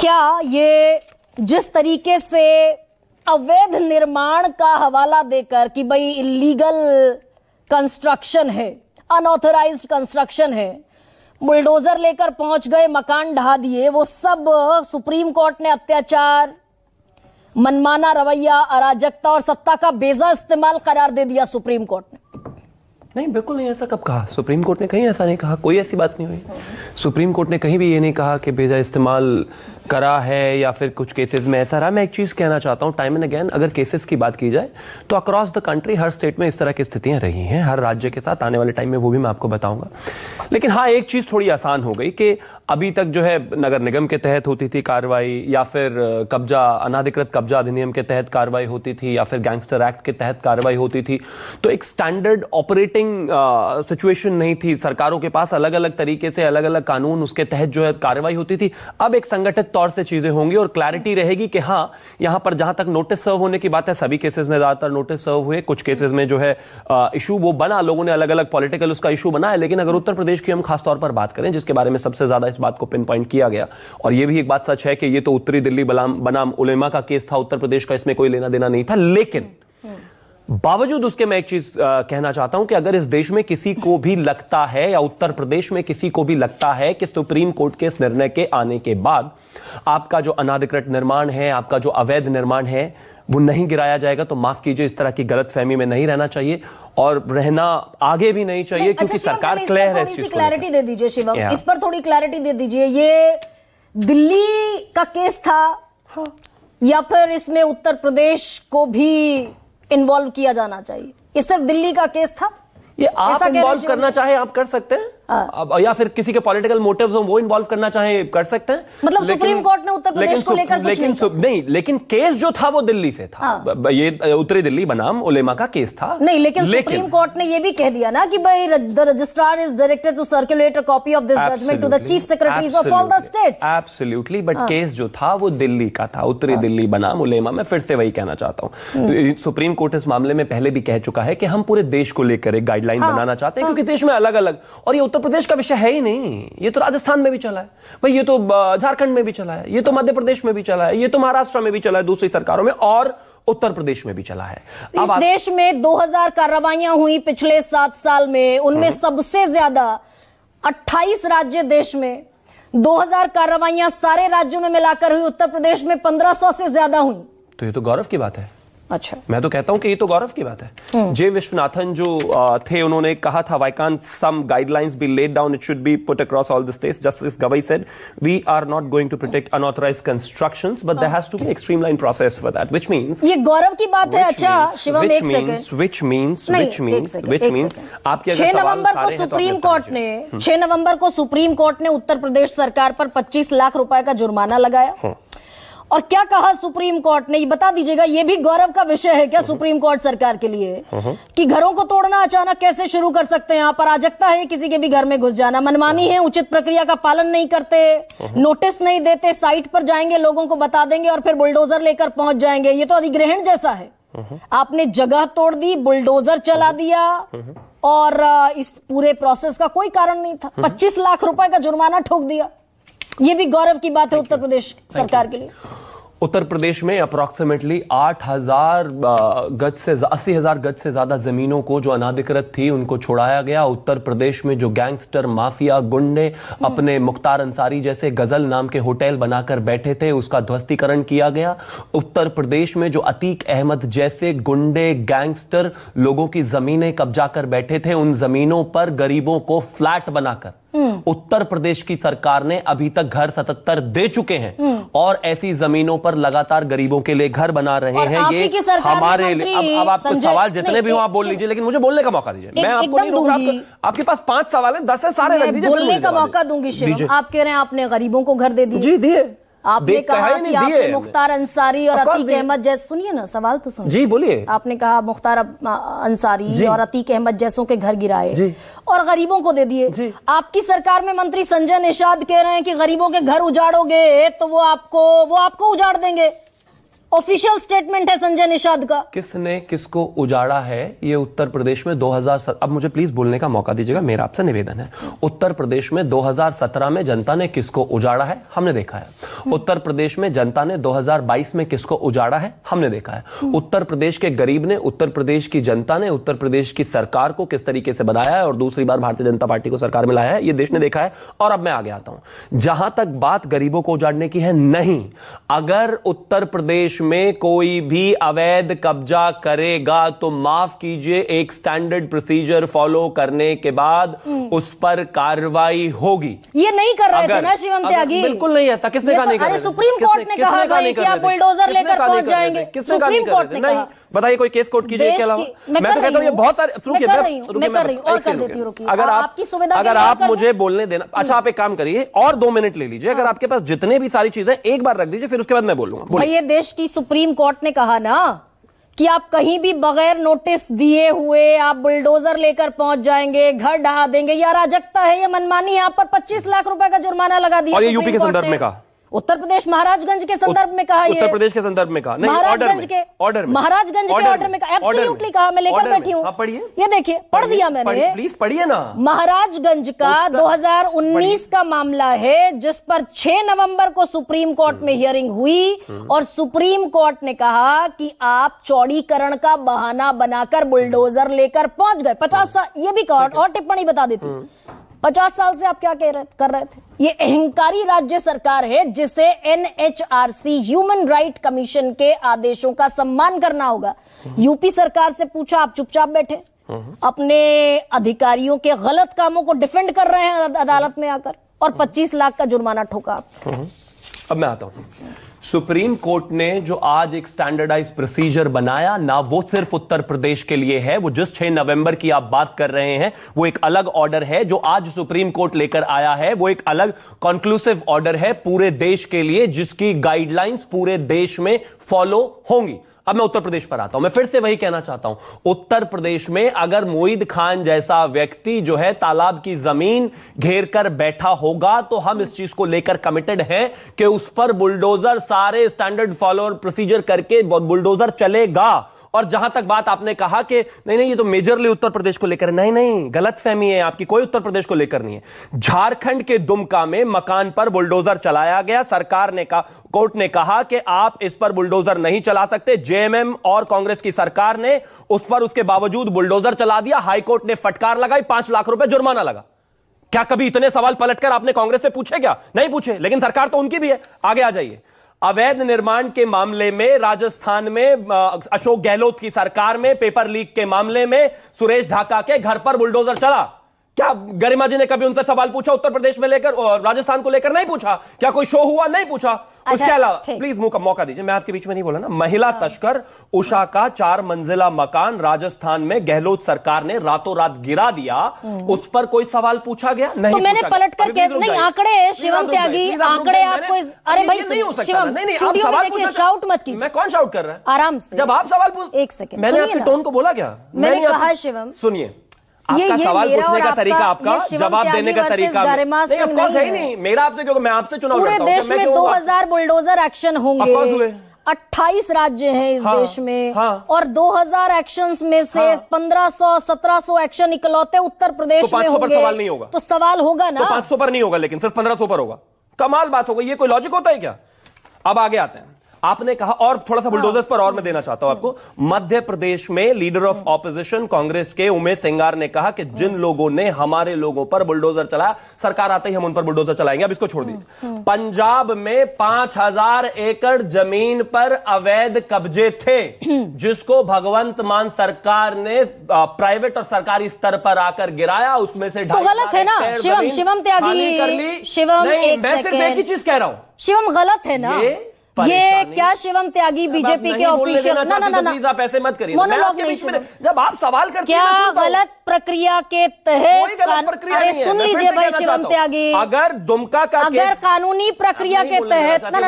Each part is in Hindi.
क्या ये जिस तरीके से अवैध निर्माण का हवाला देकर कि भाई इलीगल कंस्ट्रक्शन है, अनऑथराइज्ड कंस्ट्रक्शन है, बुलडोजर लेकर पहुंच गए, मकान ढहा दिए, वो सब सुप्रीम कोर्ट ने अत्याचार, मनमाना रवैया, अराजकता और सत्ता का बेजा इस्तेमाल करार दे दिया सुप्रीम कोर्ट ने? नहीं, बिल्कुल नहीं। ऐसा कब कहा? सुप्रीम कोर्ट ने कहीं ऐसा नहीं कहा, कोई ऐसी बात नहीं हुई। सुप्रीम कोर्ट ने कहीं भी ये नहीं कहा कि बेजा इस्तेमाल करा है या फिर कुछ केसेस में ऐसा रहा। मैं एक चीज कहना चाहता हूं, टाइम एंड अगेन अगर केसेस की बात की जाए तो across the country her state में इस तरह की स्थितियां रही हैं, हर राज्य के साथ। आने वाले टाइम में वो भी मैं आपको बताऊंगा। लेकिन हाँ, एक चीज थोड़ी आसान हो गई कि अभी तक जो है नगर निगम के तहत होती थी कार्रवाई, या फिर कब्जा, अनाधिकृत कब्जा अधिनियम के तहत कार्रवाई होती थी, या फिर गैंगस्टर एक्ट के तहत कार्रवाई होती थी। तो एक स्टैंडर्ड ऑपरेटिंग सिचुएशन नहीं थी। सरकारों के पास अलग अलग तरीके से अलग अलग कानून, उसके तहत जो है कार्रवाई होती थी। अब एक संगठित तौर से चीजें होंगी और क्लैरिटी रहेगी कि हाँ, यहां पर जहां तक नोटिस सर्व होने की बात है, सभी केसेस में ज्यादातर नोटिस सर्व हुए। कुछ केसेस में जो है इशू वो बना, लोगों ने अलग अलग पॉलिटिकल उसका इशू बनाया। लेकिन अगर उत्तर प्रदेश की हम खासतौर पर बात करें, जिसके बारे में सबसे ज्यादा इस बात को पिन पॉइंट किया गया, और ये भी एक बात सच है कि ये तो उत्तरी दिल्ली बनाम उलेमा का केस था, उत्तर प्रदेश का इसमें कोई लेना देना नहीं था। लेकिन बावजूद उसके मैं एक चीज कहना चाहता हूं कि अगर इस देश में किसी को भी लगता है, या उत्तर प्रदेश में किसी को भी लगता है कि सुप्रीम कोर्ट के इस निर्णय के आने के बाद आपका जो अनाधिकृत निर्माण है, आपका जो अवैध निर्माण है, वो नहीं गिराया जाएगा, तो माफ कीजिए, इस तरह की गलतफहमी में नहीं रहना चाहिए और रहना आगे भी नहीं चाहिए। क्योंकि सरकार क्लियर है इस चीज को। क्लैरिटी दे दीजिए शिवम, इस पर थोड़ी क्लैरिटी दे दीजिए। ये दिल्ली का केस था, हाँ, या फिर इसमें उत्तर प्रदेश को भी इन्वॉल्व किया जाना चाहिए? ये सिर्फ दिल्ली का केस था? ये आप इन्वॉल्व करना चाहे आप कर सकते हैं, या फिर किसी के पॉलिटिकल मोटिव्स हो वो इन्वॉल्व करना चाहे कर सकते हैं। मतलब सुप्रीम कोर्ट ने उत्तर प्रदेश को लेकर कुछ नहीं, लेकिन केस जो था वो दिल्ली से था। ये उत्तरी दिल्ली बनाम उलेमा का केस था। नहीं, लेकिन सुप्रीम कोर्ट ने ये भी कह दिया ना कि भाई the registrar is directed to circulate a copy of this judgment to the chief secretaries of all the states. Absolutely, but case जो था वो दिल्ली का था, उत्तरी दिल्ली बनाम उलेमा। मैं फिर से वही कहना चाहता हूं, सुप्रीम कोर्ट इस मामले में पहले भी कह चुका है कि हम पूरे देश को लेकर एक गाइडलाइन बनाना चाहते हैं, क्योंकि देश में अलग अलग, और ये उत्तर प्रदेश का विषय है ही नहीं, ये तो राजस्थान में भी चला है भाई, ये तो झारखंड में भी चला है, ये तो मध्य प्रदेश में भी चला है, ये तो महाराष्ट्र में भी चला है दूसरी सरकारों में, और उत्तर प्रदेश में भी चला है। इस देश में 2000 कार्रवाइयां हुई पिछले 7 साल में, उनमें सबसे ज्यादा 28 राज्य देश में 2000 कार्रवाइयां सारे राज्यों में मिलाकर हुई, उत्तर प्रदेश में 1500 से ज्यादा हुई। तो ये तो गौरव की बात है। अच्छा, मैं तो कहता हूं कि ये तो गौरव की बात है। जे विश्वनाथन जो थे, उन्होंने कहा था, why can't some guidelines be laid down, it should be put across all the states. Justice Gavai said, we are not going to protect unauthorised constructions, but there has to be एक streamline process for that, which means, ये गौरव की बात है। अच्छा शिवम, एक सेकंड, व्हिच मींस आपके 6 नवंबर को सुप्रीम कोर्ट ने 6 नवंबर को सुप्रीम कोर्ट ने उत्तर प्रदेश सरकार पर 25 लाख रुपए का जुर्माना लगाया। और क्या कहा सुप्रीम कोर्ट ने, ये बता दीजिएगा, ये भी गौरव का विषय है क्या सुप्रीम कोर्ट सरकार के लिए, कि घरों को तोड़ना अचानक कैसे शुरू कर सकते हैं आप? अराजकता है किसी के भी घर में घुस जाना, मनमानी है, उचित प्रक्रिया का पालन नहीं करते, नोटिस नहीं देते, साइट पर जाएंगे, लोगों को बता देंगे और फिर बुलडोजर लेकर पहुंच जाएंगे। ये तो अधिग्रहण जैसा है। आपने जगह तोड़ दी, बुलडोजर चला दिया, और इस पूरे प्रोसेस का कोई कारण नहीं था। 25 लाख रुपए का जुर्माना ठोक दिया। ये भी गौरव की बात है उत्तर प्रदेश सरकार के लिए। उत्तर प्रदेश में अप्रॉक्सीमेटली 80,000 गज से 80,000 गज से ज्यादा जमीनों को जो अनाधिकृत थी उनको छुड़ाया गया। उत्तर प्रदेश में जो गैंगस्टर माफिया गुंडे अपने मुख्तार अंसारी जैसे गजल नाम के होटल बनाकर बैठे थे, उसका ध्वस्तीकरण किया गया। उत्तर प्रदेश में जो अतीक अहमद जैसे गुंडे गैंगस्टर लोगों की जमीनें कब्जा कर बैठे थे, उन जमीनों पर गरीबों को फ्लैट बनाकर उत्तर प्रदेश की सरकार ने अभी तक घर 77 दे चुके हैं, और ऐसी जमीनों पर लगातार गरीबों के लिए घर बना रहे हैं। ये हमारे लिए, अब आपको सवाल जितने भी हो आप बोल लीजिए, लेकिन मुझे बोलने का मौका दीजिए। मैं आपको नहीं रोक रहा, आपके पास 5 सवाल हैं, 10 है, सारे रख दीजिए, बोलने का मौका दूंगी। शिवम, आप कह रहे हैं आपने गरीबों को घर दे दिए। जी दिए। आपने कहा कि आपने मुख्तार अंसारी और अतीक अहमद जैसे, सुनिए ना, सवाल तो सुनिए। जी बोलिए। आपने कहा मुख्तार अंसारी और अतीक अहमद जैसों के घर गिराए और गरीबों को दे दिए। आपकी सरकार में मंत्री संजय निषाद कह रहे हैं कि गरीबों के घर उजाड़ोगे तो वो आपको उजाड़ देंगे। ऑफिशियल स्टेटमेंट है संजय निषाद का। किसने किसको उजाड़ा है ये उत्तर प्रदेश में 2007, अब मुझे प्लीज बोलने का मौका दीजिएगा, मेरा आपसे निवेदन है। उत्तर प्रदेश में 2017 में जनता ने किसको उजाड़ा है हमने देखा है। उत्तर प्रदेश में जनता ने 2022 में किसको उजाड़ा है हमने देखा है। उत्तर प्रदेश के गरीब ने, उत्तर प्रदेश की जनता ने उत्तर प्रदेश की सरकार को किस तरीके से बनाया है और दूसरी बार भारतीय जनता पार्टी को सरकार में लाया है, ये देश ने देखा है। और अब मैं आगे आता हूं, जहां तक बात गरीबों को उजाड़ने की है, नहीं, अगर उत्तर प्रदेश में कोई भी अवैध कब्जा करेगा तो माफ कीजिए, एक स्टैंडर्ड प्रोसीजर फॉलो करने के बाद उस पर कार्रवाई होगी। ये नहीं कर रहे थे ना शिवम त्यागी? बिल्कुल नहीं, ऐसा किसने कहा नहीं कर रहे थे? सुप्रीम कोर्ट ने कहा भाई कि आप बुलडोजर लेकर पहुंच जाएंगे। सुप्रीम कोर्ट ने कहा। बताइए कोई केस कोर्ट कीजिए के अलावा। मैं तो कहता हूं ये बहुत सारे, मैं कर रही हूं और कर देती हूं, रुकिए। अगर आप मुझे बोलने देना, अच्छा आप एक काम करिए और 2 मिनट ले लीजिए, अगर आपके पास जितने भी सारी चीजें एक बार रख दीजिए, फिर उसके बाद मैं बोलूंगा। भाई ये देश की सुप्रीम कोर्ट ने कहा ना कि आप कहीं भी बगैर नोटिस दिए हुए आप बुलडोजर लेकर पहुंच जाएंगे, घर ढहा देंगे, ये अराजकता है, ये मनमानी है। आप पर 25 लाख रुपए का जुर्माना लगा दिया। और ये यूपी के संदर्भ में कहा, उत्तर प्रदेश महाराजगंज के संदर्भ में कहा, उत्तर प्रदेश के संदर्भ में कहा, नहीं महाराजगंज के ऑर्डर में कहा, एब्सोल्युटली कहा। मैं लेकर बैठी हूं, पढ़िए, ये देखिए, पढ़ दिया मैंने, प्लीज पढ़िए ना। महाराजगंज का 2019 का मामला है जिस पर 6 नवंबर को सुप्रीम कोर्ट में हियरिंग हुई और सुप्रीम कोर्ट ने कहा कि आप चौड़ीकरण का बहाना बनाकर बुलडोजर लेकर पहुंच गए। 50 साल, ये भी कहा, और टिप्पणी बता देती, 50 साल से आप क्या कर रहे थे? ये अहंकारी राज्य सरकार है जिसे एनएचआरसी ह्यूमन राइट कमीशन के आदेशों का सम्मान करना होगा। यूपी सरकार से पूछा, आप चुपचाप बैठे, अपने अधिकारियों के गलत कामों को डिफेंड कर रहे हैं अदालत में आकर, और 25 लाख का जुर्माना ठोका। अब मैं आता हूं, सुप्रीम कोर्ट ने जो आज एक स्टैंडर्डाइज प्रोसीजर बनाया ना, वो सिर्फ उत्तर प्रदेश के लिए है। वो जिस 6 नवंबर की आप बात कर रहे हैं वो एक अलग ऑर्डर है। जो आज सुप्रीम कोर्ट लेकर आया है वो एक अलग कंक्लूसिव ऑर्डर है पूरे देश के लिए, जिसकी गाइडलाइंस पूरे देश में फॉलो होंगी। अब मैं उत्तर प्रदेश पर आता हूं, मैं फिर से वही कहना चाहता हूं, उत्तर प्रदेश में अगर मोईद खान जैसा व्यक्ति जो है तालाब की जमीन घेर कर बैठा होगा तो हम इस चीज को लेकर कमिटेड हैं कि उस पर बुलडोजर, सारे स्टैंडर्ड फॉलो प्रोसीजर करके बुलडोजर चलेगा। और जहां तक बात आपने कहा कि नहीं ये तो मेजरली उत्तर प्रदेश को लेकर, नहीं, गलत फहमी है आपकी, कोई उत्तर प्रदेश को लेकर नहीं है। झारखंड के दुमका में मकान पर बुलडोजर चलाया गया, सरकार ने कहा, कोर्ट ने कहा कि आप इस पर बुलडोजर नहीं चला सकते। जेएमएम और कांग्रेस की सरकार ने उस पर उसके बावजूद बुलडोजर चला दिया, हाईकोर्ट ने फटकार लगाई, 5 लाख रुपए जुर्माना लगा। क्या कभी इतने सवाल पलटकर आपने कांग्रेस से पूछे क्या? नहीं पूछे, लेकिन सरकार तो उनकी भी है। आगे आ जाइए, अवैध निर्माण के मामले में राजस्थान में अशोक गहलोत की सरकार में पेपर लीक के मामले में सुरेश ढाका के घर पर बुलडोजर चला। क्या गरिमा जी ने कभी उनसे सवाल पूछा उत्तर प्रदेश में लेकर और राजस्थान को लेकर? नहीं पूछा। क्या कोई शो हुआ? नहीं पूछा। उसके अलावा प्लीज मुंह का मौका दीजिए, मैं आपके बीच में नहीं बोला ना। महिला तस्कर उषा का 4 मंजिला मकान राजस्थान में गहलोत सरकार ने रातों रात गिरा दिया, उस पर कोई सवाल पूछा गया? नहीं। तो मैंने पलट कर नहीं, आंकड़े शिवम त्यागी, आंकड़े आपको, अरे भाई शिवम, स्टूडियो में देखिए, शाउट मत कीजिए। मैं कौन शाउट कर रहा है? आराम से, जब आप सवाल पूछ, एक सेकंड, मैंने आपके टोन को बोला क्या? मैंने कहा शिवम, सुनिए, आपका सवाल पूछने का तरीका, आपका जवाब देने का तरीका नहीं, ऑफ कोर्स है ही नहीं। मेरा आपसे, क्योंकि मैं आपसे चुनाव लड़ता हूं, पूरे देश में 2000 बुलडोजर एक्शन होंगे, 28 राज्य हैं इस देश में, और 2000 एक्शंस में से 1500-1700 एक्शन इकलौते उत्तर प्रदेश में होंगे। सवाल नहीं होगा तो सवाल होगा ना, तो 500 पर नहीं होगा, लेकिन सिर्फ 1500 पर होगा। कमाल बात हो गई, ये कोई लॉजिक होता है क्या? अब आगे आते हैं, आपने कहा, और थोड़ा सा बुलडोजर्स पर और मैं देना चाहता हूं आपको। मध्य प्रदेश में लीडर ऑफ ऑपोजिशन कांग्रेस के उमेश सिंगार ने कहा कि जिन लोगों ने हमारे लोगों पर बुलडोजर चलाया, सरकार आते ही हम उन पर बुलडोजर चलाएंगे। अब इसको छोड़ दीजिए। पंजाब में 5000 एकड़ जमीन पर अवैध कब्जे थे, जिसको भगवंत मान सरकार ने प्राइवेट और सरकारी स्तर पर आकर गिराया। उसमें से तो गलत है ना शिवम त्यागी? शिवम, मैं सिर्फ एक ही चीज कह रहा हूं, शिवम गलत है ना ये? क्या शिवम त्यागी बीजेपी के ऑफिशियल? ना प्लीज आप ऐसे मत करिए। मोनोलॉग नहीं, जब आप सवाल करते हैं, क्या गलत प्रक्रिया के तहत? अरे सुन लीजिए भाई शिवम त्यागी, अगर दुमका का, अगर कानूनी प्रक्रिया के तहत, ना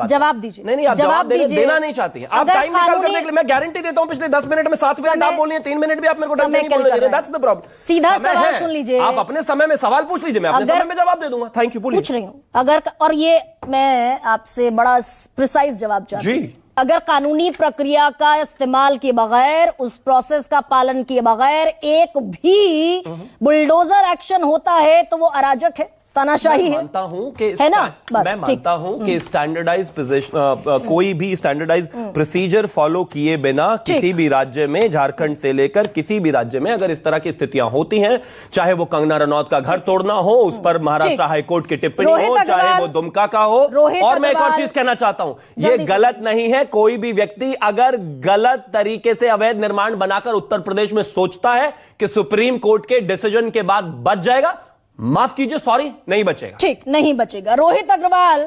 जवाब दीजिए। नहीं, आप जवाब देना नहीं चाहती हैं। आप टाइम निकाल करने के लिए, मैं गारंटी देता हूं, पिछले 10 मिनट में 7 मिनट आप बोलिए, 3 मिनट भी आप मेरे को टाइम नहीं बोलने दे रहे। That's the problem. सीधा सवाल सुन लीजिए, आप अपने समय में सवाल पूछ लीजिए, मैं अपने समय में जवाब दे दूंगा। Thank you. पूछ रही हूँ अगर, और ये मैं आपसे बड़ा प्रिसाइज जवाब चाहती हूं। अगर कानूनी प्रक्रिया का इस्तेमाल किए बगैर, उस प्रोसेस का पालन किए बगैर एक भी बुलडोजर एक्शन होता है तो वो अराजक है, तानाशाही है। मानता हूं कि है ना? बस, मैं मानता हूं कि स्टैंडर्डाइज कोई भी स्टैंडर्डाइज प्रोसीजर फॉलो किए बिना किसी भी राज्य में, झारखंड से लेकर किसी भी राज्य में अगर इस तरह की स्थितियां होती हैं, चाहे वो कंगना रनौत का घर तोड़ना हो, उस पर महाराष्ट्र हाईकोर्ट की टिप्पणी हो, चाहे वो दुमका का हो, और मैं एक और चीज कहना चाहता हूं, ये गलत नहीं है। कोई भी व्यक्ति अगर गलत तरीके से अवैध निर्माण बनाकर उत्तर प्रदेश में सोचता है कि सुप्रीम कोर्ट के डिसीजन के बाद बच जाएगा, माफ कीजिए, सॉरी, नहीं बचेगा। ठीक, नहीं बचेगा। रोहित अग्रवाल